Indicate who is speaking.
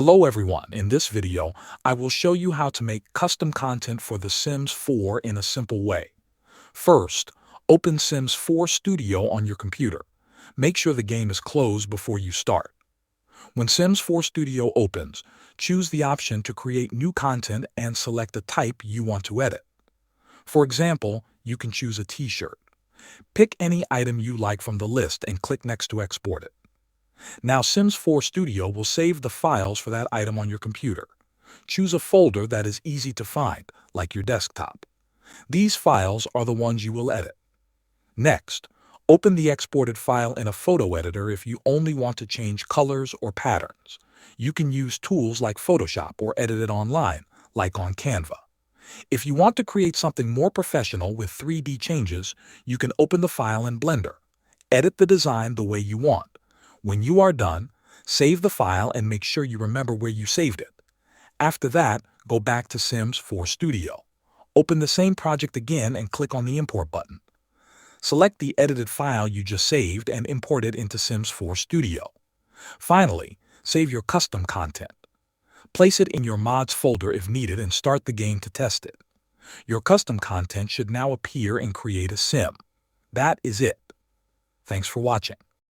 Speaker 1: Hello everyone, in this video, I will show you how to make custom content for The Sims 4 in a simple way. First, open Sims 4 Studio on your computer. Make sure the game is closed before you start. When Sims 4 Studio opens, choose the option to create new content and select the type you want to edit. For example, you can choose a t-shirt. Pick any item you like from the list and click next to export it. Now Sims 4 Studio will save the files for that item on your computer. Choose a folder that is easy to find, like your desktop. These files are the ones you will edit. Next, open the exported file in a photo editor if you only want to change colors or patterns. You can use tools like Photoshop or edit it online, like on Canva. If you want to create something more professional with 3D changes, you can open the file in Blender. Edit the design the way you want. When you are done, save the file and make sure you remember where you saved it. After that, go back to Sims 4 Studio. Open the same project again and click on the Import button. Select the edited file you just saved and import it into Sims 4 Studio. Finally, save your custom content. Place it in your mods folder if needed and start the game to test it. Your custom content should now appear in Create a Sim. That is it. Thanks for watching.